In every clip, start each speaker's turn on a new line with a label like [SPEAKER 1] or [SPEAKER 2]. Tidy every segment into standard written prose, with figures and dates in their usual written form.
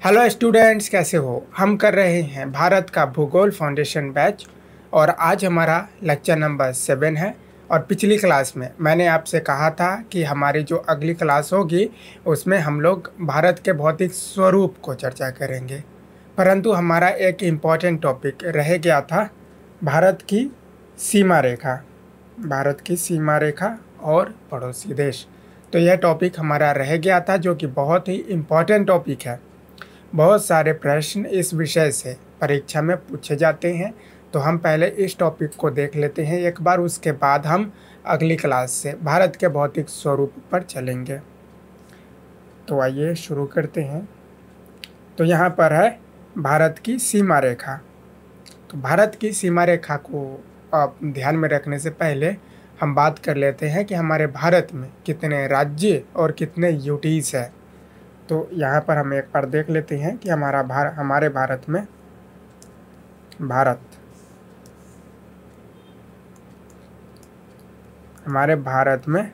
[SPEAKER 1] Hello students, कैसे हो। हम कर रहे हैं भारत का भूगोल फाउंडेशन बैच और आज हमारा लेक्चर नंबर 7 है। और पिछली क्लास में मैंने आपसे कहा था कि हमारी जो अगली क्लास होगी उसमें हम लोग भारत के भौतिक स्वरूप को चर्चा करेंगे, परंतु हमारा एक इम्पॉर्टेंट टॉपिक रह गया था, भारत की सीमा रेखा। भारत की सीमा रेखा और पड़ोसी देश। तो यह टॉपिक हमारा रह गया था, जो कि बहुत ही इम्पॉर्टेंट टॉपिक है। बहुत सारे प्रश्न इस विषय से परीक्षा में पूछे जाते हैं। तो हम पहले इस टॉपिक को देख लेते हैं एक बार, उसके बाद हम अगली क्लास से भारत के भौतिक स्वरूप पर चलेंगे। तो आइए शुरू करते हैं। तो यहाँ पर है भारत की सीमा रेखा। तो भारत की सीमा रेखा को आप ध्यान में रखने से पहले हम बात कर लेते हैं कि हमारे भारत में कितने राज्य और कितने यूटीज है। तो यहाँ पर हम एक बार देख लेते हैं कि हमारे भारत में हमारे भारत में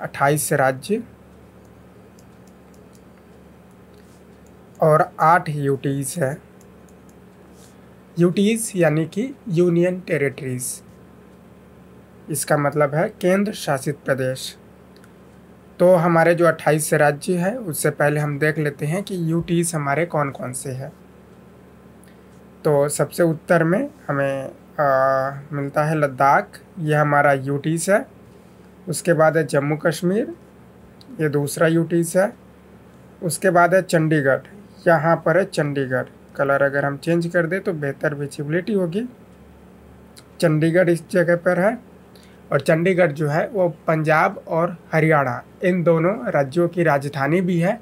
[SPEAKER 1] 28 राज्य और 8 यूटीज है। यूटीज यानी कि यूनियन टेरिटरीज, इसका मतलब है केंद्र शासित प्रदेश। तो हमारे जो 28 राज्य है उससे पहले हम देख लेते हैं कि यूटीज हमारे कौन कौन से हैं। तो सबसे उत्तर में हमें मिलता है लद्दाख, यह हमारा यूटीज है। उसके बाद है जम्मू कश्मीर, ये दूसरा यूटीज है। उसके बाद है चंडीगढ़, यहाँ पर है चंडीगढ़। कलर अगर हम चेंज कर दें तो बेहतर विजिबिलिटी होगी। चंडीगढ़ इस जगह पर है। और चंडीगढ़ जो है वो पंजाब और हरियाणा इन दोनों राज्यों की राजधानी भी है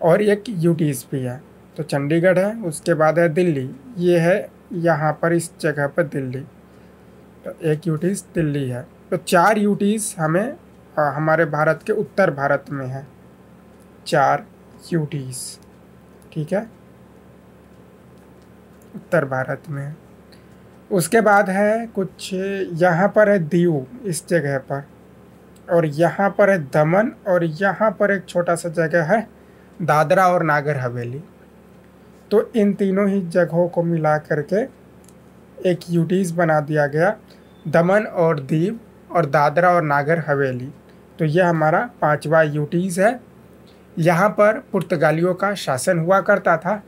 [SPEAKER 1] और एक यूटीज भी है। तो चंडीगढ़ है। उसके बाद है दिल्ली, ये है यहाँ पर इस जगह पर दिल्ली। तो एक यूटीज दिल्ली है। तो 4 यूटीज हमें हमारे भारत के उत्तर भारत में है, 4 यूटीज। ठीक है, उत्तर भारत में। उसके बाद है कुछ यहाँ पर है दीव इस जगह पर, और यहाँ पर है दमन, और यहाँ पर एक छोटा सा जगह है दादरा और नागर हवेली। तो इन तीनों ही जगहों को मिला करके एक यूटीज बना दिया गया, दमन और दीव और दादरा और नागर हवेली। तो यह हमारा 5वां यूटीज है। यहाँ पर पुर्तगालियों का शासन हुआ करता था,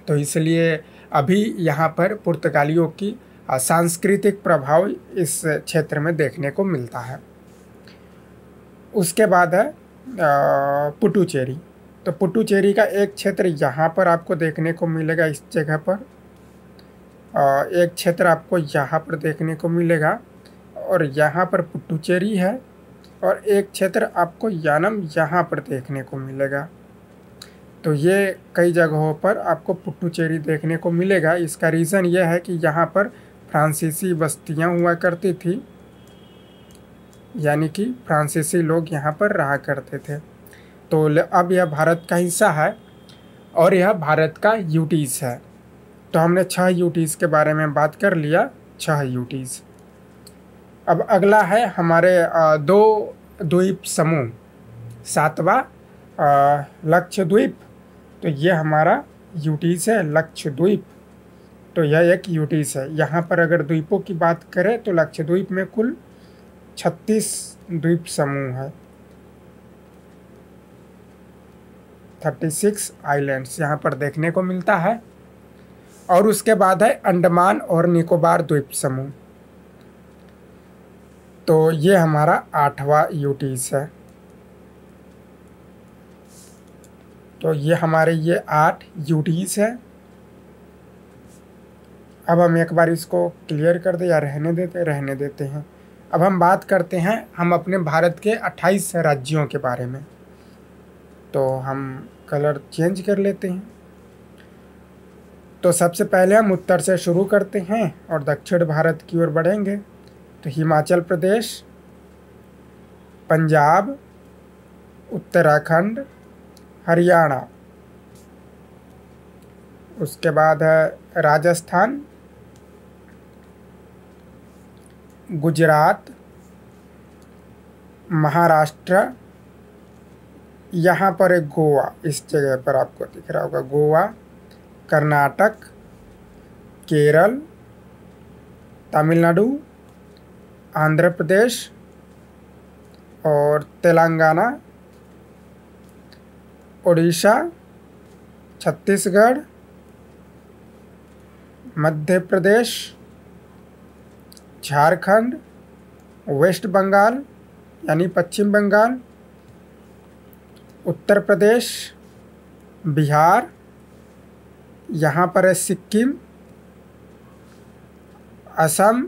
[SPEAKER 1] तो इसलिए अभी यहाँ पर पुर्तगालियों की सांस्कृतिक प्रभाव इस क्षेत्र में देखने को मिलता है। उसके बाद है पुडुचेरी। तो पुडुचेरी का एक क्षेत्र यहाँ पर आपको देखने को मिलेगा, इस जगह पर। एक क्षेत्र आपको यहाँ पर देखने को मिलेगा, और यहाँ पर पुडुचेरी है। और एक क्षेत्र आपको यानम यहाँ पर देखने को मिलेगा। तो ये कई जगहों पर आपको पुडुचेरी देखने को मिलेगा। इसका रीज़न यह है कि यहाँ पर फ्रांसीसी बस्तियाँ हुआ करती थी, यानी कि फ्रांसीसी लोग यहाँ पर रहा करते थे। तो अब यह भारत का हिस्सा है और यह भारत का यूटीज है। तो हमने 6 यूटीज के बारे में बात कर लिया, 6 यूटीज। अब अगला है हमारे 2 द्वीप समूह, 7वां लक्षद्वीप। तो ये हमारा यूटीज है लक्षद्वीप। तो यह एक यूटीज है। यहाँ पर अगर द्वीपों की बात करें तो लक्षद्वीप में कुल 36 द्वीप समूह है, 36 आइलैंड्स यहाँ पर देखने को मिलता है। और उसके बाद है अंडमान और निकोबार द्वीप समूह। तो ये हमारा 8वां यूटीज है। तो ये हमारे 8 यूटीज है। अब हम एक बार इसको क्लियर कर दे या रहने देते हैं। अब हम बात करते हैं हम अपने भारत के 28 राज्यों के बारे में। तो हम कलर चेंज कर लेते हैं। तो सबसे पहले हम उत्तर से शुरू करते हैं और दक्षिण भारत की ओर बढ़ेंगे। तो हिमाचल प्रदेश, पंजाब, उत्तराखंड, हरियाणा। उसके बाद है राजस्थान, गुजरात, महाराष्ट्र, यहाँ पर एक गोवा, इस जगह पर आपको दिख रहा होगा गोवा, कर्नाटक, केरल, तमिलनाडु, आंध्र प्रदेश और तेलंगाना, उड़ीसा, छत्तीसगढ़, मध्य प्रदेश, झारखंड, वेस्ट बंगाल यानी पश्चिम बंगाल, उत्तर प्रदेश, बिहार, यहाँ पर है सिक्किम, असम,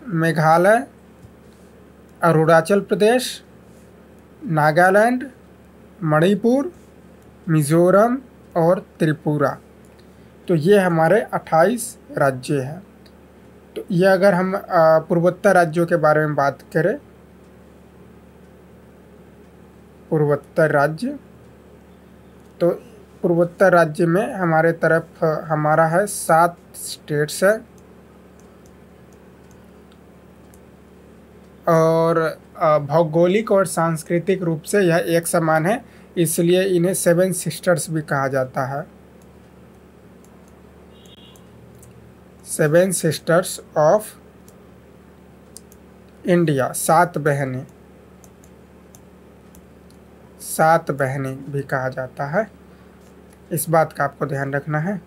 [SPEAKER 1] मेघालय, अरुणाचल प्रदेश, नागालैंड, मणिपुर, मिज़ोरम और त्रिपुरा। तो ये हमारे 28 राज्य हैं। तो ये अगर हम पूर्वोत्तर राज्यों के बारे में बात करें, पूर्वोत्तर राज्य, तो पूर्वोत्तर राज्य में हमारे तरफ हमारा है 7 स्टेट्स है और भौगोलिक और सांस्कृतिक रूप से यह एक समान है, इसलिए इन्हें 7 सिस्टर्स भी कहा जाता है। 7 सिस्टर्स ऑफ इंडिया, 7 बहनें, 7 बहनें भी कहा जाता है। इस बात का आपको ध्यान रखना है।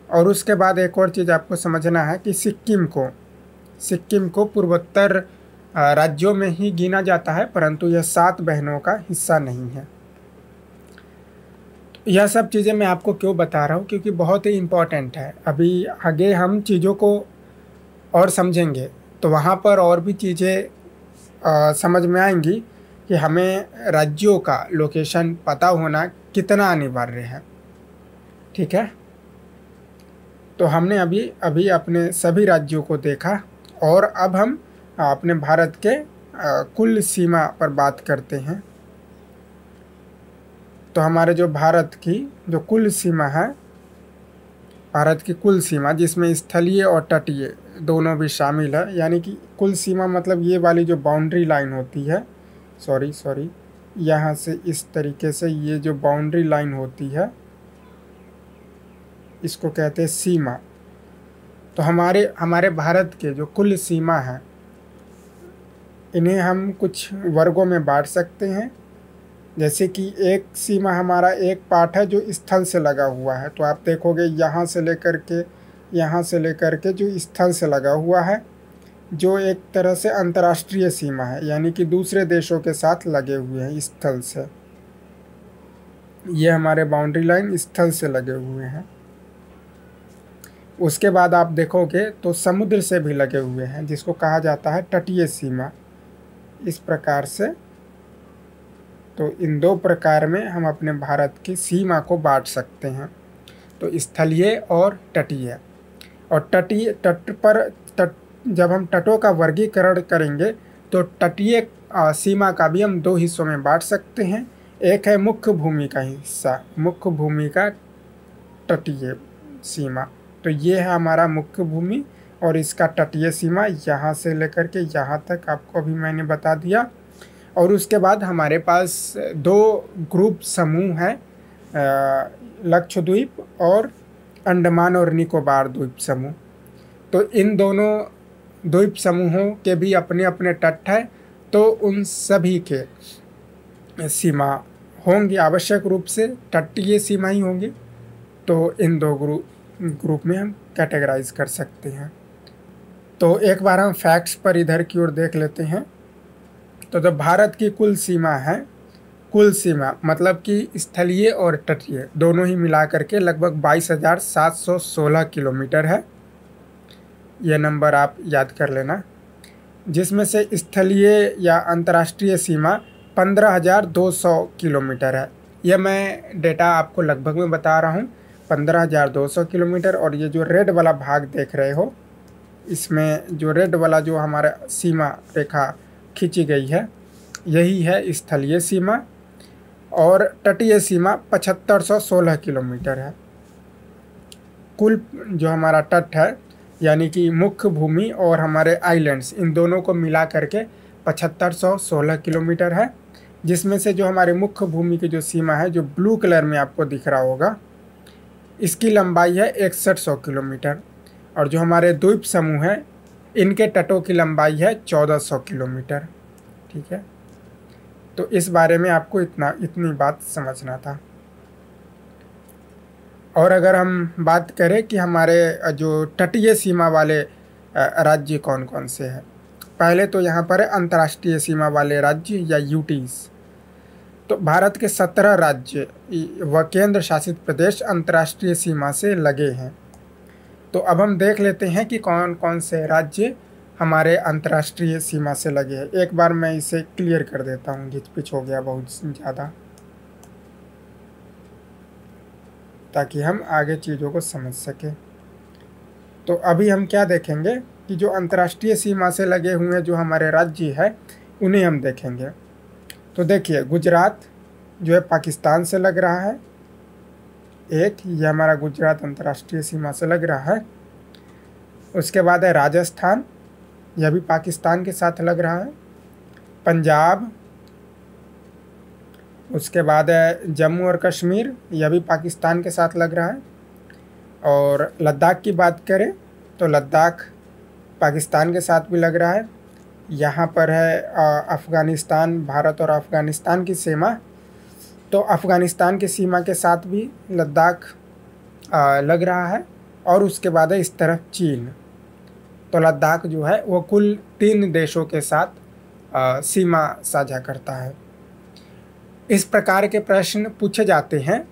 [SPEAKER 1] और उसके बाद एक और चीज़ आपको समझना है कि सिक्किम को पूर्वोत्तर राज्यों में ही गिना जाता है, परंतु यह 7 बहनों का हिस्सा नहीं है। यह सब चीज़ें मैं आपको क्यों बता रहा हूँ, क्योंकि बहुत ही इम्पोर्टेंट है। अभी आगे हम चीज़ों को और समझेंगे तो वहाँ पर और भी चीज़ें समझ में आएंगी कि हमें राज्यों का लोकेशन पता होना कितना अनिवार्य है। ठीक है, तो हमने अभी अपने सभी राज्यों को देखा और अब हम अपने भारत के कुल सीमा पर बात करते हैं। तो हमारे जो भारत की जो कुल सीमा है, भारत की कुल सीमा जिसमें स्थलीय और तटीय दोनों भी शामिल है, यानी कि कुल सीमा मतलब ये वाली जो बाउंड्री लाइन होती है, सॉरी यहाँ से इस तरीके से ये जो बाउंड्री लाइन होती है इसको कहते हैं सीमा। तो हमारे भारत के जो कुल सीमा है इन्हें हम कुछ वर्गों में बांट सकते हैं। जैसे कि एक सीमा हमारा एक पार्ट है जो स्थल से लगा हुआ है, तो आप देखोगे यहाँ से लेकर के जो स्थल से लगा हुआ है, जो एक तरह से अंतर्राष्ट्रीय सीमा है, यानी कि दूसरे देशों के साथ लगे हुए हैं स्थल से। ये हमारे बाउंड्री लाइन स्थल से लगे हुए हैं। उसके बाद आप देखोगे तो समुद्र से भी लगे हुए हैं, जिसको कहा जाता है तटीय सीमा। इस प्रकार से तो इन 2 प्रकार में हम अपने भारत की सीमा को बांट सकते हैं, तो स्थलीय और तटीय। और जब हम तटों का वर्गीकरण करेंगे तो तटीय सीमा का भी हम 2 हिस्सों में बांट सकते हैं। एक है मुख्य भूमि का हिस्सा, मुख्य भूमि का तटीय सीमा, तो ये है हमारा मुख्य भूमि, और इसका तटीय सीमा यहाँ से लेकर के यहाँ तक आपको अभी मैंने बता दिया। और उसके बाद हमारे पास 2 ग्रुप समूह हैं, लक्षद्वीप और अंडमान और निकोबार द्वीप समूह। तो इन दोनों द्वीप समूहों के भी अपने अपने तट हैं, तो उन सभी के सीमा होंगी, आवश्यक रूप से तटीय सीमा ही होंगी। तो इन 2 ग्रुप में हम कैटेगराइज कर सकते हैं। तो एक बार हम फैक्ट्स पर इधर की ओर देख लेते हैं। तो जो भारत की कुल सीमा है, कुल सीमा मतलब कि स्थलीय और तटीय दोनों ही मिला करके लगभग 22,716 किलोमीटर है। यह नंबर आप याद कर लेना, जिसमें से स्थलीय या अंतर्राष्ट्रीय सीमा 15,200 किलोमीटर है। यह मैं डेटा आपको लगभग में बता रहा हूँ, 15,200 किलोमीटर। और ये जो रेड वाला भाग देख रहे हो, इसमें जो रेड वाला जो हमारा सीमा रेखा खींची गई है, यही है स्थलीय सीमा। और तटीय सीमा 7,516 किलोमीटर है। कुल जो हमारा तट है, यानी कि मुख्य भूमि और हमारे आइलैंड्स, इन दोनों को मिला करके 7,516 किलोमीटर है। जिसमें से जो हमारे मुख्य भूमि की जो सीमा है, जो ब्लू कलर में आपको दिख रहा होगा, इसकी लंबाई है 6100 किलोमीटर। और जो हमारे द्वीप समूह हैं, इनके तटों की लंबाई है 1400 किलोमीटर। ठीक है, तो इस बारे में आपको इतनी बात समझना था। और अगर हम बात करें कि हमारे जो तटीय सीमा वाले राज्य कौन कौन से हैं, पहले तो यहाँ पर है अंतर्राष्ट्रीय सीमा वाले राज्य या यूटीज। तो भारत के 17 राज्य व केंद्र शासित प्रदेश अंतर्राष्ट्रीय सीमा से लगे हैं। तो अब हम देख लेते हैं कि कौन कौन से राज्य हमारे अंतर्राष्ट्रीय सीमा से लगे हैं। एक बार मैं इसे क्लियर कर देता हूँ, घिच-पिच हो गया बहुत ज़्यादा, ताकि हम आगे चीज़ों को समझ सकें। तो अभी हम क्या देखेंगे कि जो अंतर्राष्ट्रीय सीमा से लगे हुए जो हमारे राज्य है, उन्हें हम देखेंगे। तो देखिए, गुजरात जो है पाकिस्तान से लग रहा है, ये हमारा गुजरात अंतर्राष्ट्रीय सीमा से लग रहा है। उसके बाद है राजस्थान, यह भी पाकिस्तान के साथ लग रहा है। पंजाब, उसके बाद है जम्मू और कश्मीर, यह भी पाकिस्तान के साथ लग रहा है। और लद्दाख की बात करें तो लद्दाख पाकिस्तान के साथ भी लग रहा है। यहाँ पर है अफ़गानिस्तान, भारत और अफ़गानिस्तान की सीमा, तो अफ़गानिस्तान की सीमा के साथ भी लद्दाख लग रहा है। और उसके बाद है इस तरफ चीन। तो लद्दाख जो है वो कुल 3 देशों के साथ सीमा साझा करता है। इस प्रकार के प्रश्न पूछे जाते हैं।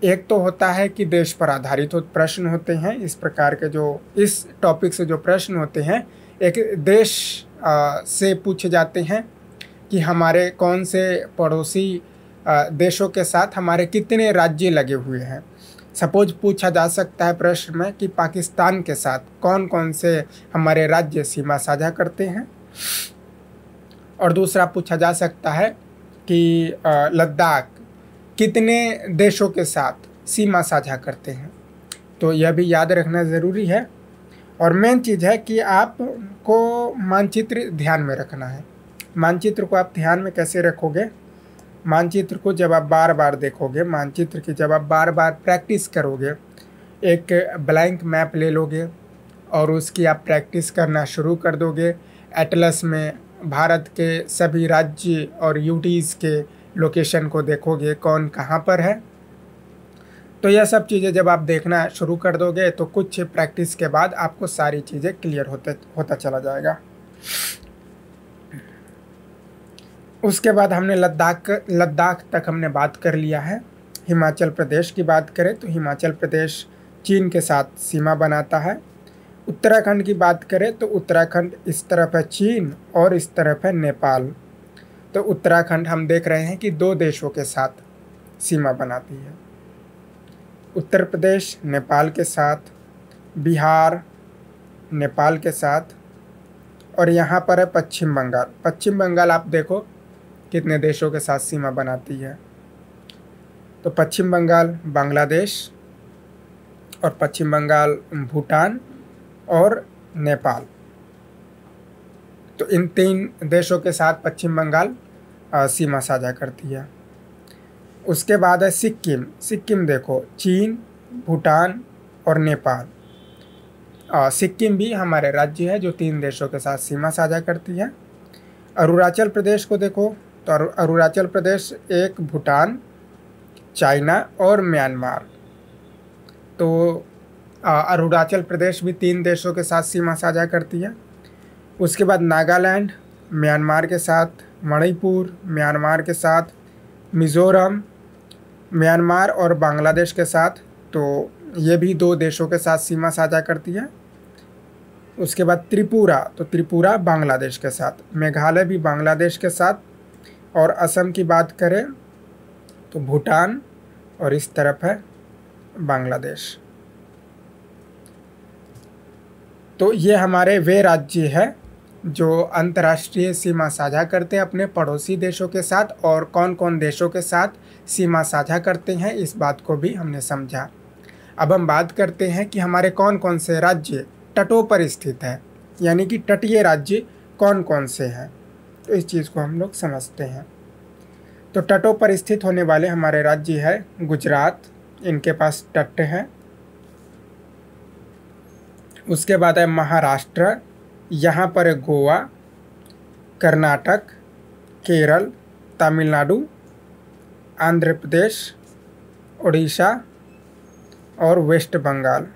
[SPEAKER 1] एक तो होता है कि देश पर आधारित प्रश्न होते हैं। इस प्रकार के जो इस टॉपिक से जो प्रश्न होते हैं, एक देश से पूछे जाते हैं कि हमारे कौन से पड़ोसी देशों के साथ हमारे कितने राज्य लगे हुए हैं। सपोज पूछा जा सकता है प्रश्न में कि पाकिस्तान के साथ कौन कौन से हमारे राज्य सीमा साझा करते हैं। और दूसरा पूछा जा सकता है कि लद्दाख कितने देशों के साथ सीमा साझा करते हैं। तो यह भी याद रखना ज़रूरी है। और मेन चीज़ है कि आपको मानचित्र ध्यान में रखना है। मानचित्र को आप ध्यान में कैसे रखोगे? मानचित्र को जब आप बार बार देखोगे, मानचित्र की जब आप बार बार प्रैक्टिस करोगे, एक ब्लैंक मैप ले लोगे और उसकी आप प्रैक्टिस करना शुरू कर दोगे। एटलस में भारत के सभी राज्य और यूटीज़ के लोकेशन को देखोगे, कौन कहाँ पर है। तो यह सब चीज़ें जब आप देखना शुरू कर दोगे तो कुछ प्रैक्टिस के बाद आपको सारी चीज़ें क्लियर होता चला जाएगा। उसके बाद हमने लद्दाख तक हमने बात कर लिया है। हिमाचल प्रदेश की बात करें तो हिमाचल प्रदेश चीन के साथ सीमा बनाता है। उत्तराखंड की बात करें तो उत्तराखंड इस तरफ है चीन और इस तरफ है नेपाल। तो उत्तराखंड हम देख रहे हैं कि 2 देशों के साथ सीमा बनाती है। उत्तर प्रदेश नेपाल के साथ, बिहार नेपाल के साथ, और यहाँ पर है पश्चिम बंगाल। पश्चिम बंगाल आप देखो कितने देशों के साथ सीमा बनाती है। तो पश्चिम बंगाल बांग्लादेश, और पश्चिम बंगाल भूटान और नेपाल। तो इन 3 देशों के साथ पश्चिम बंगाल सीमा साझा करती है। उसके बाद है सिक्किम। सिक्किम देखो, चीन, भूटान और नेपाल। सिक्किम भी हमारे राज्य है जो 3 देशों के साथ सीमा साझा करती है। अरुणाचल प्रदेश को देखो तो अरुणाचल प्रदेश एक भूटान, चाइना और म्यांमार। तो अरुणाचल प्रदेश भी 3 देशों के साथ सीमा साझा करती है। उसके बाद नागालैंड म्यांमार के साथ, मणिपुर म्यांमार के साथ, मिज़ोरम म्यांमार और बांग्लादेश के साथ। तो ये भी 2 देशों के साथ सीमा साझा करती है। उसके बाद त्रिपुरा, तो त्रिपुरा बांग्लादेश के साथ, मेघालय भी बांग्लादेश के साथ, और असम की बात करें तो भूटान और इस तरफ है बांग्लादेश। तो ये हमारे वे राज्य हैं जो अंतर्राष्ट्रीय सीमा साझा करते हैं अपने पड़ोसी देशों के साथ, और कौन कौन देशों के साथ सीमा साझा करते हैं, इस बात को भी हमने समझा। अब हम बात करते हैं कि हमारे कौन कौन से राज्य तटों पर स्थित है, यानी कि तटीय राज्य कौन कौन से हैं। तो इस चीज़ को हम लोग समझते हैं। तो तटों पर स्थित होने वाले हमारे राज्य है गुजरात, इनके पास तट है। उसके बाद है महाराष्ट्र, यहाँ पर है गोवा, कर्नाटक, केरल, तमिलनाडु, आंध्र प्रदेश, उड़ीसा और वेस्ट बंगाल।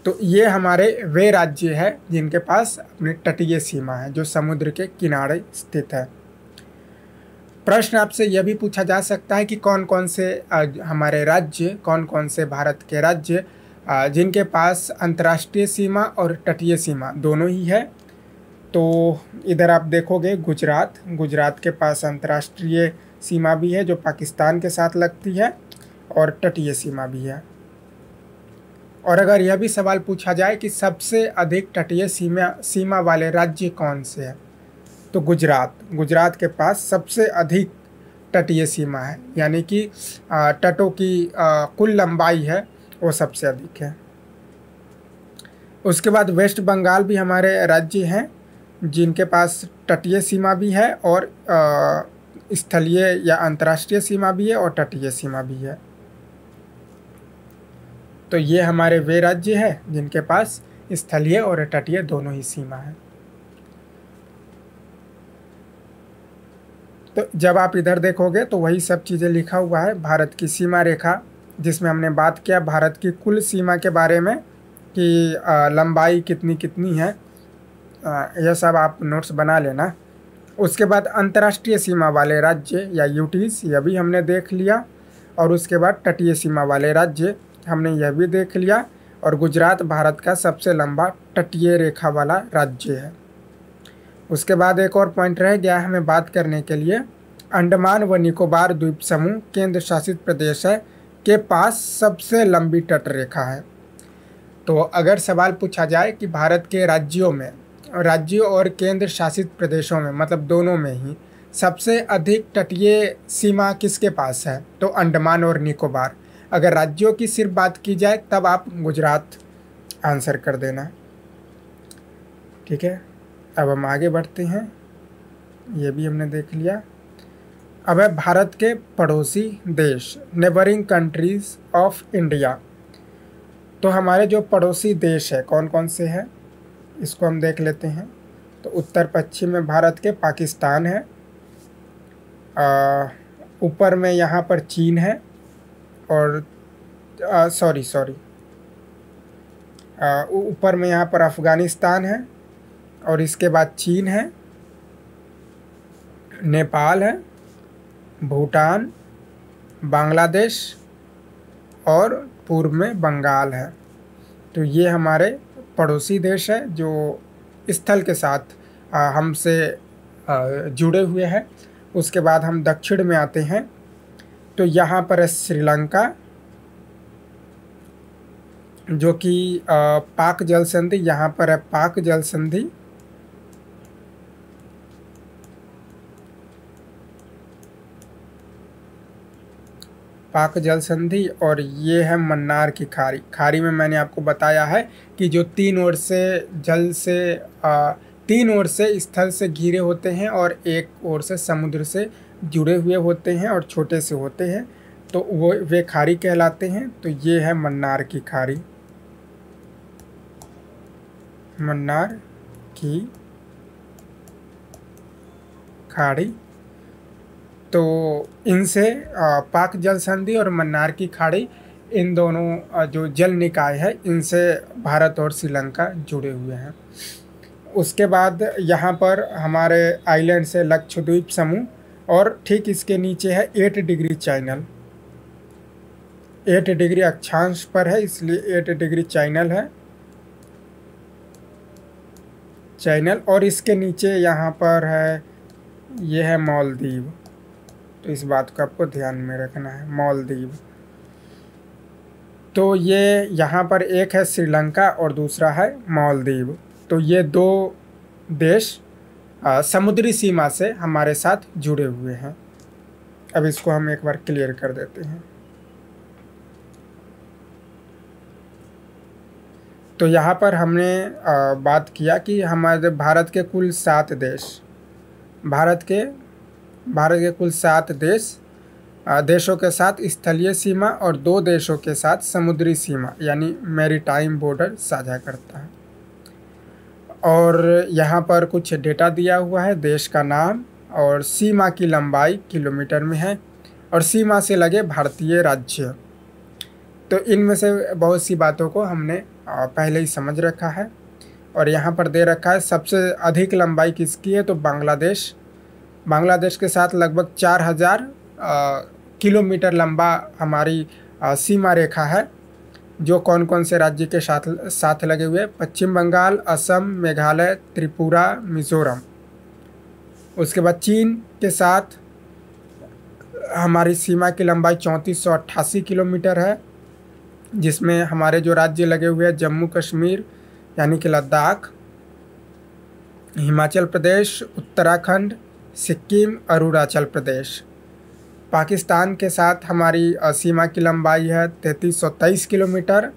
[SPEAKER 1] तो ये हमारे वे राज्य है जिनके पास अपनी तटीय सीमा है, जो समुद्र के किनारे स्थित है। प्रश्न आपसे यह भी पूछा जा सकता है कि कौन कौन से हमारे राज्य, कौन कौन से भारत के राज्य जिनके पास अंतर्राष्ट्रीय सीमा और तटीय सीमा दोनों ही है। तो इधर आप देखोगे गुजरात के पास अंतर्राष्ट्रीय सीमा भी है जो पाकिस्तान के साथ लगती है, और तटीय सीमा भी है। और अगर यह भी सवाल पूछा जाए कि सबसे अधिक तटीय सीमा वाले राज्य कौन से हैं, तो गुजरात के पास सबसे अधिक तटीय सीमा है, यानी कि तटों की कुल लंबाई है वो सबसे अधिक है। उसके बाद वेस्ट बंगाल भी हमारे राज्य हैं जिनके पास तटीय सीमा भी है और स्थलीय या अंतर्राष्ट्रीय सीमा भी है और तटीय सीमा भी है। तो ये हमारे वे राज्य हैं जिनके पास स्थलीय और तटीय दोनों ही सीमा है। तो जब आप इधर देखोगे तो वही सब चीज़ें लिखा हुआ है। भारत की सीमा रेखा, जिसमें हमने बात किया भारत की कुल सीमा के बारे में कि लंबाई कितनी कितनी है, यह सब आप नोट्स बना लेना। उसके बाद अंतर्राष्ट्रीय सीमा वाले राज्य या यूटीज, यह भी हमने देख लिया। और उसके बाद तटीय सीमा वाले राज्य हमने यह भी देख लिया। और गुजरात भारत का सबसे लंबा तटीय रेखा वाला राज्य है। उसके बाद एक और पॉइंट रह गया हमें बात करने के लिए, अंडमान व निकोबार द्वीप समूह केंद्र शासित प्रदेश है के पास सबसे लंबी तट रेखा है। तो अगर सवाल पूछा जाए कि भारत के राज्यों और केंद्र शासित प्रदेशों में, मतलब दोनों में ही सबसे अधिक तटीय सीमा किसके पास है, तो अंडमान और निकोबार। अगर राज्यों की सिर्फ बात की जाए तब आप गुजरात आंसर कर देना। ठीक है, अब हम आगे बढ़ते हैं। ये भी हमने देख लिया। अब है भारत के पड़ोसी देश, नेबरिंग कंट्रीज ऑफ इंडिया। तो हमारे जो पड़ोसी देश है कौन कौन से हैं, इसको हम देख लेते हैं। तो उत्तर पश्चिम में भारत के पाकिस्तान है, ऊपर में यहाँ पर चीन है, और ऊपर में यहाँ पर अफ़गानिस्तान है, और इसके बाद चीन है, नेपाल है, भूटान, बांग्लादेश और पूर्व में बंगाल है। तो ये हमारे पड़ोसी देश है जो स्थल के साथ हमसे जुड़े हुए हैं। उसके बाद हम दक्षिण में आते हैं। तो यहाँ पर है श्रीलंका, जो कि पाक जल संधि, यहाँ पर है पाक जल संधि। पाक जल संधि, और ये है मन्नार की खाड़ी में मैंने आपको बताया है कि जो तीन ओर से स्थल से घिरे होते हैं और एक ओर से समुद्र से जुड़े हुए होते हैं और छोटे से होते हैं, तो वे खाड़ी कहलाते हैं। तो ये है मन्नार की खाड़ी, मन्नार की खाड़ी। तो इनसे पाक जल संधि और मन्नार की खाड़ी, इन दोनों जो जल निकाय है इनसे भारत और श्रीलंका जुड़े हुए हैं। उसके बाद यहाँ पर हमारे आइलैंड से लक्षद्वीप समूह, और ठीक इसके नीचे है 8 डिग्री चैनल। 8 डिग्री अक्षांश पर है, इसलिए 8 डिग्री चैनल है और इसके नीचे यहाँ पर है, ये है मालदीव। तो इस बात को आपको ध्यान में रखना है, मालदीव। तो ये यहाँ पर एक है श्रीलंका और दूसरा है मालदीव। तो ये दो देश समुद्री सीमा से हमारे साथ जुड़े हुए हैं। अब इसको हम एक बार क्लियर कर देते हैं। तो यहाँ पर हमने बात किया कि हमारे भारत के कुल 7 देश, भारत के भारत के कुल 7 देशों के साथ स्थलीय सीमा और 2 देशों के साथ समुद्री सीमा यानी मैरीटाइम बॉर्डर साझा करता है। और यहाँ पर कुछ डेटा दिया हुआ है, देश का नाम और सीमा की लंबाई किलोमीटर में है और सीमा से लगे भारतीय राज्य। तो इनमें से बहुत सी बातों को हमने पहले ही समझ रखा है। और यहाँ पर दे रखा है सबसे अधिक लंबाई किसकी है, तो बांग्लादेश के साथ लगभग 4000 किलोमीटर लंबा हमारी सीमा रेखा है, जो कौन कौन से राज्य के साथ लगे हुए, पश्चिम बंगाल, असम, मेघालय, त्रिपुरा, मिजोरम। उसके बाद चीन के साथ हमारी सीमा की लंबाई 3488 किलोमीटर है, जिसमें हमारे जो राज्य लगे हुए हैं जम्मू कश्मीर यानी कि लद्दाख, हिमाचल प्रदेश, उत्तराखंड, सिक्किम, अरुणाचल प्रदेश। पाकिस्तान के साथ हमारी सीमा की लंबाई है 3323 किलोमीटर,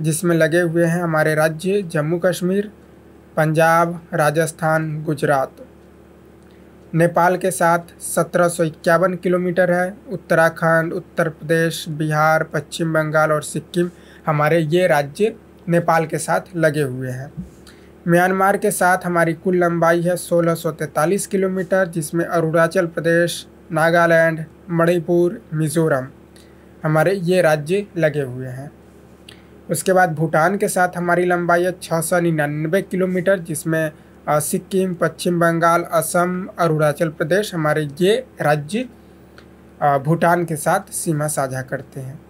[SPEAKER 1] जिसमें लगे हुए हैं हमारे राज्य जम्मू कश्मीर, पंजाब, राजस्थान, गुजरात। नेपाल के साथ 1751 किलोमीटर है। उत्तराखंड, उत्तर प्रदेश, बिहार, पश्चिम बंगाल और सिक्किम हमारे ये राज्य नेपाल के साथ लगे हुए हैं। म्यांमार के साथ हमारी कुल लंबाई है 1643 किलोमीटर, जिसमें अरुणाचल प्रदेश, नागालैंड, मणिपुर, मिजोरम हमारे ये राज्य लगे हुए हैं। उसके बाद भूटान के साथ हमारी लंबाई है 699 किलोमीटर, जिसमें सिक्किम, पश्चिम बंगाल, असम, अरुणाचल प्रदेश हमारे ये राज्य भूटान के साथ सीमा साझा करते हैं।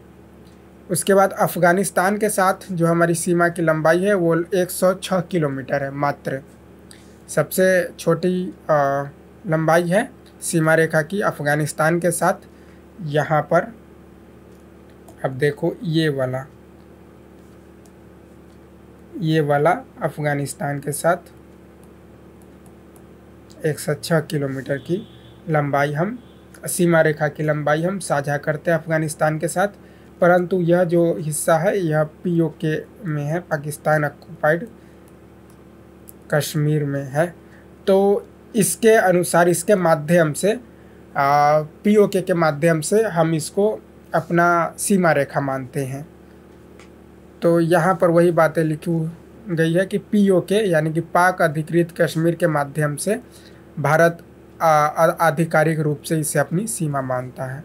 [SPEAKER 1] उसके बाद अफ़गानिस्तान के साथ जो हमारी सीमा की लंबाई है वो 106 किलोमीटर है मात्र। सबसे छोटी लंबाई है सीमा रेखा की अफ़गानिस्तान के साथ। यहाँ पर अब देखो ये वाला अफ़गानिस्तान के साथ 106 किलोमीटर की लंबाई हम सीमा रेखा की लंबाई हम साझा करते हैं अफ़गानिस्तान के साथ। परंतु यह जो हिस्सा है यह POK में है, पाकिस्तान ऑक्युपाइड कश्मीर में है। तो इसके अनुसार इसके माध्यम से POK के माध्यम से हम इसको अपना सीमा रेखा मानते हैं। तो यहाँ पर वही बातें लिखी गई है कि POK यानी कि पाक अधिकृत कश्मीर के माध्यम से भारत आधिकारिक रूप से इसे अपनी सीमा मानता है।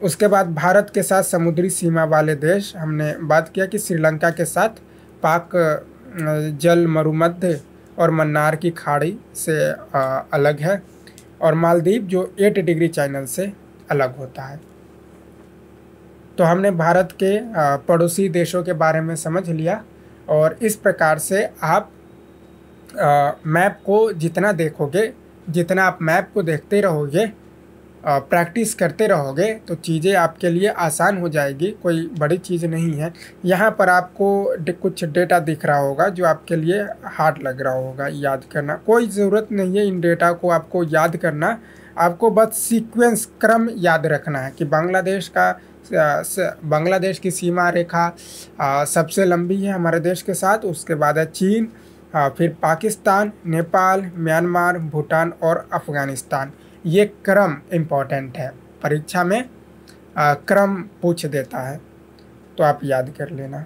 [SPEAKER 1] उसके बाद भारत के साथ समुद्री सीमा वाले देश हमने बात किया कि श्रीलंका के साथ पाक जल मरुमध्य और मन्नार की खाड़ी से अलग है, और मालदीव जो 8 डिग्री चैनल से अलग होता है। तो हमने भारत के पड़ोसी देशों के बारे में समझ लिया। और इस प्रकार से आप मैप को जितना देखोगे, जितना आप मैप को देखते रहोगे, प्रैक्टिस करते रहोगे, तो चीज़ें आपके लिए आसान हो जाएगी। कोई बड़ी चीज़ नहीं है। यहाँ पर आपको कुछ डेटा दिख रहा होगा जो आपके लिए हार्ड लग रहा होगा याद करना। कोई ज़रूरत नहीं है इन डेटा को आपको याद करना, आपको बस सीक्वेंस क्रम याद रखना है कि बांग्लादेश की सीमा रेखा सबसे लंबी है हमारे देश के साथ। उसके बाद है चीन, फिर पाकिस्तान, नेपाल, म्यांमार, भूटान और अफ़गानिस्तान। ये क्रम इम्पॉर्टेंट है, परीक्षा में क्रम पूछ देता है, तो आप याद कर लेना।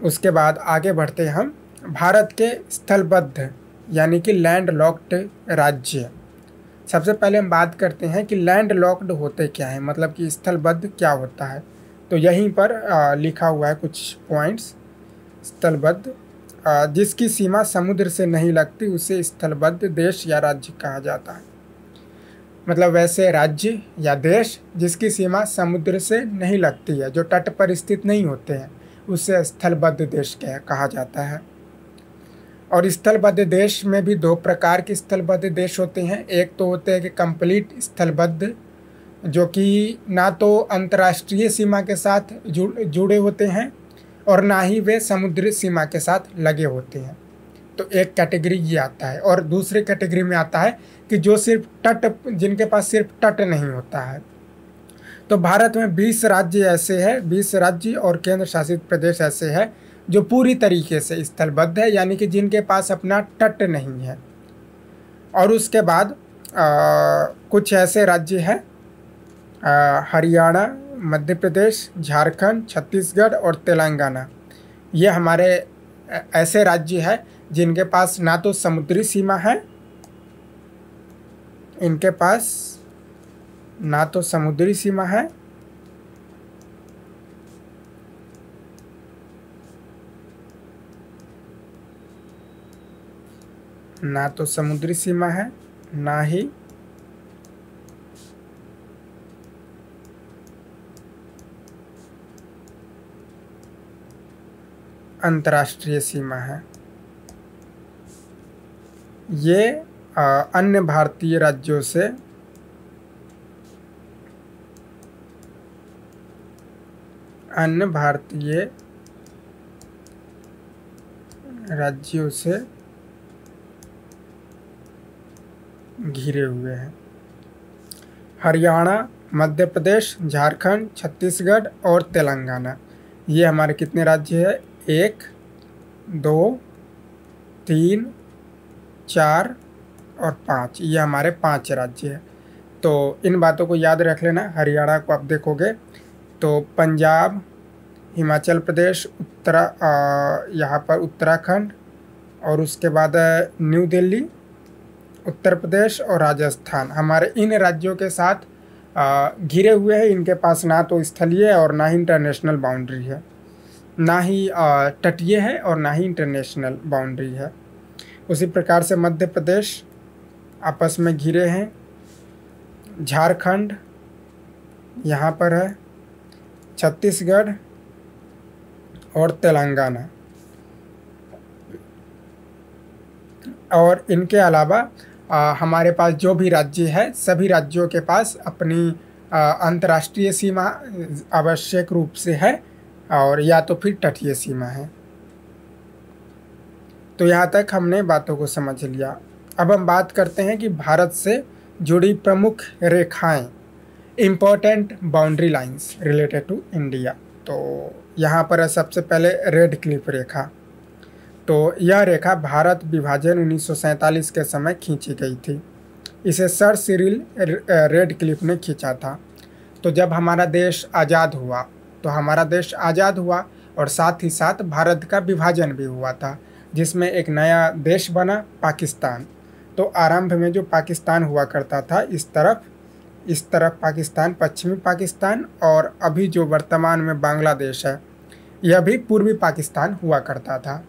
[SPEAKER 1] उसके बाद आगे बढ़ते हैं हम भारत के स्थलबद्ध यानी कि लैंड लॉक्ड राज्य। सबसे पहले हम बात करते हैं कि लैंड लॉक्ड होते क्या हैं, मतलब कि स्थलबद्ध क्या होता है। तो यहीं पर लिखा हुआ है कुछ पॉइंट्स। स्थलबद्ध जिसकी सीमा समुद्र से नहीं लगती उसे स्थलबद्ध देश या राज्य कहा जाता है। मतलब वैसे राज्य या देश जिसकी सीमा समुद्र से नहीं लगती है, जो तट पर स्थित नहीं होते हैं, उसे स्थलबद्ध देश कहा जाता है। और स्थलबद्ध देश में भी 2 प्रकार के स्थलबद्ध देश होते हैं। एक तो होते हैं कि कंप्लीट स्थलबद्ध, जो कि ना तो अंतर्राष्ट्रीय सीमा के साथ जुड़े होते हैं और ना ही वे समुद्री सीमा के साथ लगे होते हैं। तो एक कैटेगरी ये आता है। और दूसरी कैटेगरी में आता है कि जो सिर्फ जिनके पास सिर्फ तट नहीं होता है। तो भारत में 20 राज्य ऐसे हैं, 20 राज्य और केंद्र शासित प्रदेश ऐसे हैं जो पूरी तरीके से स्थलबद्ध है, यानी कि जिनके पास अपना तट नहीं है। और उसके बाद कुछ ऐसे राज्य हैं, हरियाणा, मध्य प्रदेश, झारखंड, छत्तीसगढ़ और तेलंगाना। ये हमारे ऐसे राज्य हैं जिनके पास ना तो समुद्री सीमा है, इनके पास ना तो समुद्री सीमा है ना तो समुद्री सीमा है, ना ही अंतर्राष्ट्रीय सीमा है। ये अन्य भारतीय राज्यों से घिरे हुए हैं। हरियाणा, मध्य प्रदेश, झारखंड, छत्तीसगढ़ और तेलंगाना, ये हमारे कितने राज्य हैं? 1, 2, 3, 4 और 5। ये हमारे 5 राज्य हैं। तो इन बातों को याद रख लेना। हरियाणा को आप देखोगे तो पंजाब, हिमाचल प्रदेश, यहाँ पर उत्तराखंड, और उसके बाद न्यू दिल्ली, उत्तर प्रदेश और राजस्थान हमारे इन राज्यों के साथ घिरे हुए हैं। इनके पास ना तो स्थलीय और ना ही इंटरनेशनल बाउंड्री है, ना ही तटीय है और ना ही इंटरनेशनल बाउंड्री है। उसी प्रकार से मध्य प्रदेश आपस में घिरे हैं, झारखंड यहाँ पर है, छत्तीसगढ़ और तेलंगाना। और इनके अलावा हमारे पास जो भी राज्य है, सभी राज्यों के पास अपनी अंतर्राष्ट्रीय सीमा आवश्यक रूप से है, और या तो फिर तटीय सीमा है। तो यहाँ तक हमने बातों को समझ लिया। अब हम बात करते हैं कि भारत से जुड़ी प्रमुख रेखाएं, important boundary lines related to India. तो यहाँ पर है सबसे पहले रेड क्लिफ रेखा। तो यह रेखा भारत विभाजन 1947 के समय खींची गई थी। इसे सर सिरिल रेड क्लिफ ने खींचा था। तो जब हमारा देश आज़ाद हुआ और साथ ही साथ भारत का विभाजन भी हुआ था, जिसमें एक नया देश बना, पाकिस्तान। तो आरंभ में जो पाकिस्तान हुआ करता था, इस तरफ पाकिस्तान, पश्चिमी पाकिस्तान, और अभी जो वर्तमान में बांग्लादेश है, यह भी पूर्वी पाकिस्तान हुआ करता था।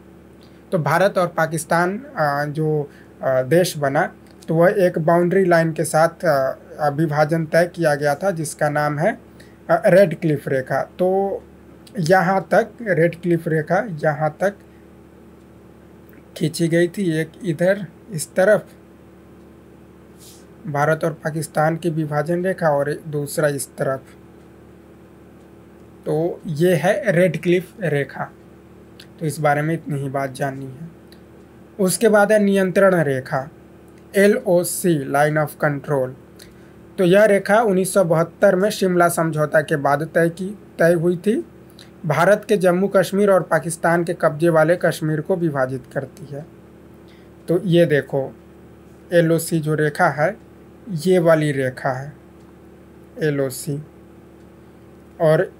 [SPEAKER 1] तो भारत और पाकिस्तान जो देश बना, तो वह एक बाउंड्री लाइन के साथ विभाजन तय किया गया था, जिसका नाम है रेड क्लिफ रेखा। तो यहाँ तक रेड क्लिफ रेखा यहाँ तक खींची गई थी, एक इधर इस तरफ भारत और पाकिस्तान की विभाजन रेखा और दूसरा इस तरफ। तो ये है रेड क्लिफ रेखा। तो इस बारे में इतनी ही बात जाननी है। उसके बाद है नियंत्रण रेखा, LOC, लाइन ऑफ कंट्रोल। तो यह रेखा 1972 में शिमला समझौता के बाद तय हुई थी। भारत के जम्मू कश्मीर और पाकिस्तान के कब्जे वाले कश्मीर को विभाजित करती है। तो ये देखो, LOC जो रेखा है, ये वाली रेखा है LOC, और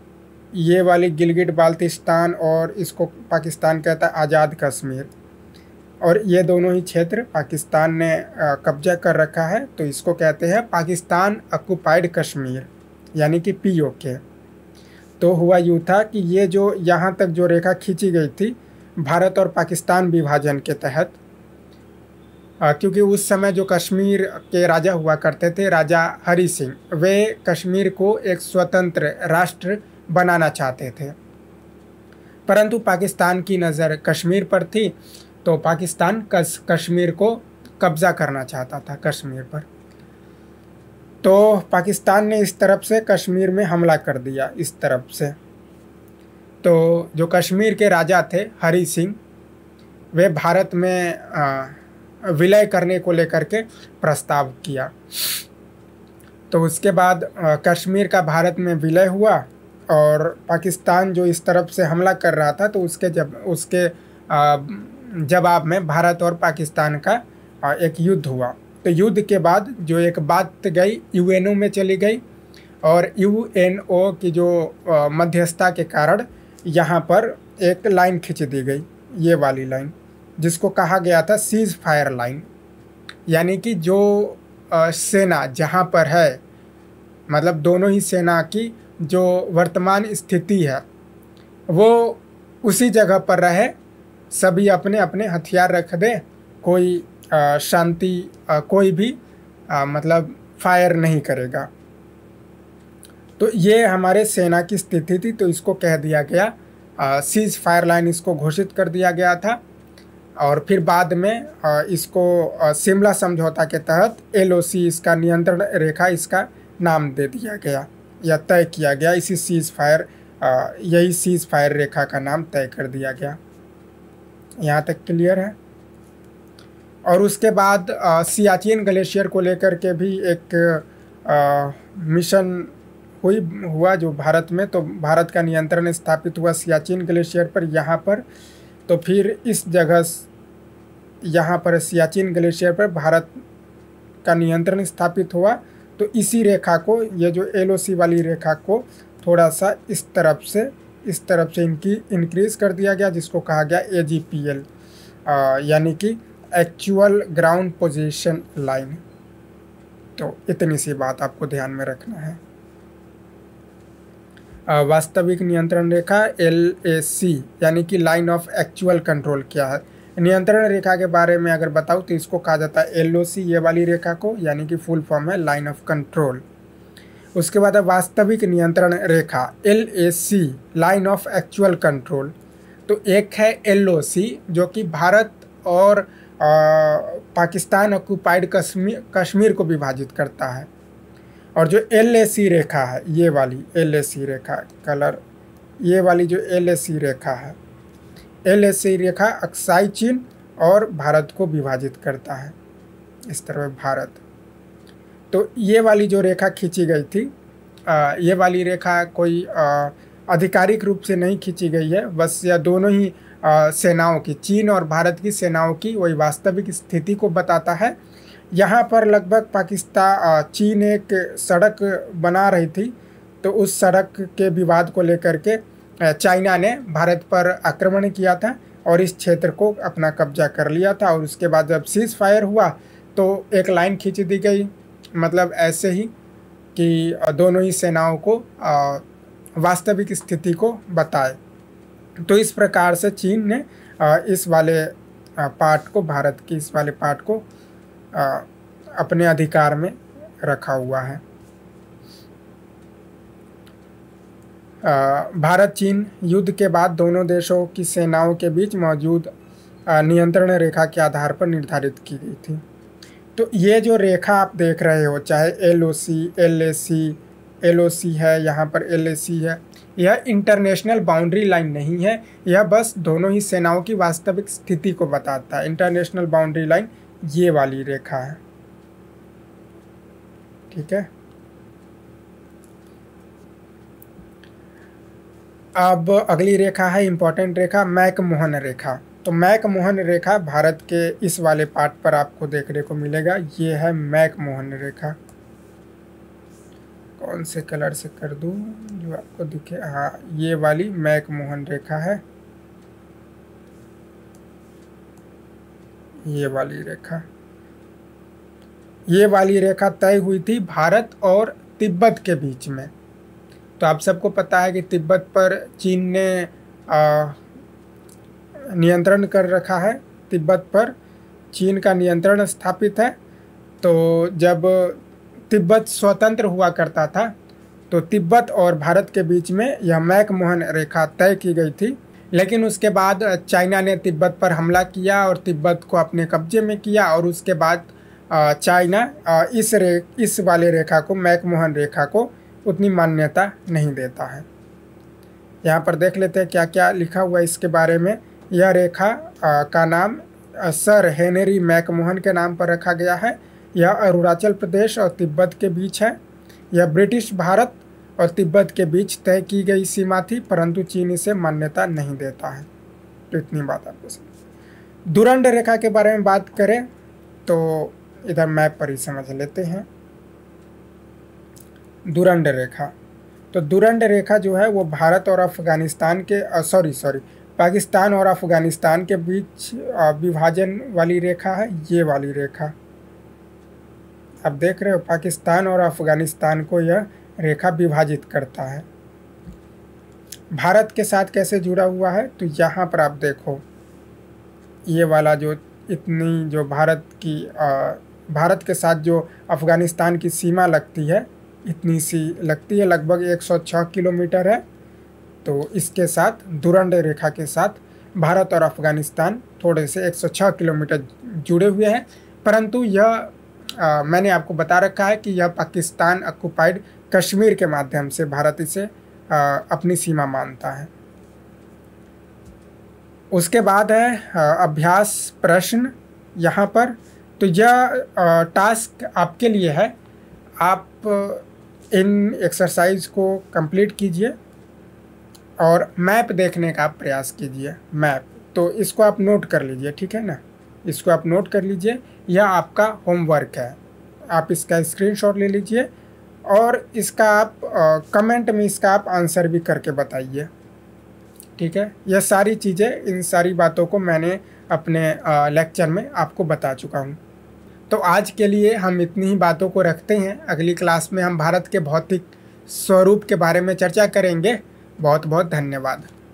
[SPEAKER 1] ये वाली गिलगिट बाल्टिस्तान, और इसको पाकिस्तान कहता है आज़ाद कश्मीर। और ये दोनों ही क्षेत्र पाकिस्तान ने कब्जा कर रखा है, तो इसको कहते हैं पाकिस्तान ऑक्युपाइड कश्मीर, यानी कि POK। तो हुआ यूँ था कि ये जो यहाँ तक जो रेखा खींची गई थी भारत और पाकिस्तान विभाजन के तहत, क्योंकि उस समय जो कश्मीर के राजा हुआ करते थे, राजा हरि सिंह, वे कश्मीर को एक स्वतंत्र राष्ट्र बनाना चाहते थे। परंतु पाकिस्तान की नज़र कश्मीर पर थी, तो पाकिस्तान कश्मीर को कब्ज़ा करना चाहता था, कश्मीर पर। तो पाकिस्तान ने इस तरफ से कश्मीर में हमला कर दिया, इस तरफ से। तो जो कश्मीर के राजा थे हरि सिंह, वे भारत में विलय करने को लेकर के प्रस्ताव किया। तो उसके बाद कश्मीर का भारत में विलय हुआ, और पाकिस्तान जो इस तरफ से हमला कर रहा था, तो उसके जवाब में भारत और पाकिस्तान का एक युद्ध हुआ। तो युद्ध के बाद जो एक बात गई यूएनओ में चली गई, और यूएनओ की जो मध्यस्थता के कारण यहाँ पर एक लाइन खींच दी गई, ये वाली लाइन, जिसको कहा गया था सीज फायर लाइन। यानी कि जो सेना जहाँ पर है, मतलब दोनों ही सेना की जो वर्तमान स्थिति है वो उसी जगह पर रहे, सभी अपने अपने हथियार रख दें, कोई शांति कोई भी मतलब फायर नहीं करेगा। तो ये हमारे सेना की स्थिति थी, तो इसको कह दिया गया सीज फायर लाइन, इसको घोषित कर दिया गया था। और फिर बाद में इसको शिमला समझौता के तहत एलओसी, इसका नियंत्रण रेखा, इसका नाम दे दिया गया या तय किया गया। इसी सीज फायर, यही सीज फायर रेखा का नाम तय कर दिया गया। यहाँ तक क्लियर है। और उसके बाद सियाचिन ग्लेशियर को लेकर के भी एक मिशन हुआ जो भारत में, तो भारत का नियंत्रण स्थापित हुआ सियाचिन ग्लेशियर पर यहाँ पर। तो फिर इस जगह यहाँ पर सियाचिन ग्लेशियर पर भारत का नियंत्रण स्थापित हुआ। तो इसी रेखा को, ये जो एलओसी वाली रेखा को थोड़ा सा इस तरफ से इनकी इंक्रीज कर दिया गया, जिसको कहा गया एजीपीएल, यानी कि एक्चुअल ग्राउंड पोजीशन लाइन। तो इतनी सी बात आपको ध्यान में रखना है। वास्तविक नियंत्रण रेखा LAC यानी कि लाइन ऑफ एक्चुअल कंट्रोल क्या है। नियंत्रण रेखा के बारे में अगर बताऊँ तो इसको कहा जाता है LOC, ये वाली रेखा को, यानी कि फुल फॉर्म है लाइन ऑफ कंट्रोल। उसके बाद है वास्तविक नियंत्रण रेखा LAC, line of actual control. तो एक है LOC जो कि भारत और पाकिस्तान ऑक्युपाइड कश्मीर को विभाजित करता है, और जो LAC रेखा है, ये वाली LAC रेखा कलर, ये वाली जो LAC रेखा है, LAC रेखा अक्साई चीन और भारत को विभाजित करता है, इस तरह भारत। तो ये वाली जो रेखा खींची गई थी, ये वाली रेखा कोई आधिकारिक रूप से नहीं खींची गई है, बस यह दोनों ही सेनाओं की, चीन और भारत की सेनाओं की वही वास्तविक स्थिति को बताता है। यहाँ पर लगभग चीन एक सड़क बना रही थी, तो उस सड़क के विवाद को लेकर के चाइना ने भारत पर आक्रमण किया था और इस क्षेत्र को अपना कब्जा कर लिया था। और उसके बाद जब सीज फायर हुआ तो एक लाइन खींच दी गई, मतलब ऐसे ही कि दोनों ही सेनाओं को वास्तविक स्थिति को बताए। तो इस प्रकार से चीन ने इस वाले पार्ट को, भारत की इस वाले पार्ट को अपने अधिकार में रखा हुआ है। भारत चीन युद्ध के बाद दोनों देशों की सेनाओं के बीच मौजूद नियंत्रण रेखा के आधार पर निर्धारित की गई थी। तो ये जो रेखा आप देख रहे हो, चाहे LOC, LAC, LOC है, यहाँ पर LAC है, यह इंटरनेशनल बाउंड्री लाइन नहीं है, यह बस दोनों ही सेनाओं की वास्तविक स्थिति को बताता है। इंटरनेशनल बाउंड्री लाइन ये वाली रेखा है, ठीक है। अब अगली रेखा है इंपॉर्टेंट रेखा, मैकमोहन रेखा। तो मैकमोहन रेखा भारत के इस वाले पार्ट पर आपको देखने को मिलेगा, ये है मैकमोहन रेखा। कौन से कलर से कर दूं जो आपको दिखे, हाँ ये वाली मैकमोहन रेखा है, ये वाली रेखा। ये वाली रेखा तय हुई थी भारत और तिब्बत के बीच में। तो आप सबको पता है कि तिब्बत पर चीन ने नियंत्रण कर रखा है, तिब्बत पर चीन का नियंत्रण स्थापित है। तो जब तिब्बत स्वतंत्र हुआ करता था तो तिब्बत और भारत के बीच में यह मैकमोहन रेखा तय की गई थी। लेकिन उसके बाद चाइना ने तिब्बत पर हमला किया और तिब्बत को अपने कब्जे में किया, और उसके बाद चाइना इस वाले रेखा को, मैकमोहन रेखा को उतनी मान्यता नहीं देता है। यहाँ पर देख लेते हैं क्या क्या लिखा हुआ है इसके बारे में। यह रेखा का नाम सर हेनरी मैकमोहन के नाम पर रखा गया है। यह अरुणाचल प्रदेश और तिब्बत के बीच है। यह ब्रिटिश भारत और तिब्बत के बीच तय की गई सीमा थी, परंतु चीन इसे मान्यता नहीं देता है। तो इतनी बात आपको समझ। डुरंड रेखा के बारे में बात करें तो इधर मैप पर ही समझ लेते हैं। दुरंड रेखा, तो दुरंड रेखा जो है वो भारत और अफ़गानिस्तान के पाकिस्तान और अफ़गानिस्तान के बीच विभाजन वाली रेखा है, ये वाली रेखा। आप देख रहे हो पाकिस्तान और अफ़गानिस्तान को यह रेखा विभाजित करता है। भारत के साथ कैसे जुड़ा हुआ है, तो यहाँ पर आप देखो ये वाला जो इतनी जो भारत के साथ जो अफ़गानिस्तान की सीमा लगती है, इतनी सी लगती है, लगभग 106 किलोमीटर है। तो इसके साथ दुरंड रेखा के साथ भारत और अफ़गानिस्तान थोड़े से 106 किलोमीटर जुड़े हुए हैं, परंतु यह मैंने आपको बता रखा है कि यह पाकिस्तान ऑक्युपाइड कश्मीर के माध्यम से भारत इसे अपनी सीमा मानता है। उसके बाद है अभ्यास प्रश्न यहाँ पर। तो यह टास्क आपके लिए है, आप इन एक्सरसाइज को कंप्लीट कीजिए और मैप देखने का आप प्रयास कीजिए। मैप तो इसको आप नोट कर लीजिए, ठीक है ना, इसको आप नोट कर लीजिए, यह आपका होमवर्क है। आप इसका स्क्रीनशॉट ले लीजिए और इसका आप कमेंट में इसका आप आंसर भी करके बताइए, ठीक है। यह सारी चीज़ें, इन सारी बातों को मैंने अपने लेक्चर में आपको बता चुका हूँ। तो आज के लिए हम इतनी ही बातों को रखते हैं। अगली क्लास में हम भारत के भौतिक स्वरूप के बारे में चर्चा करेंगे। बहुत बहुत धन्यवाद।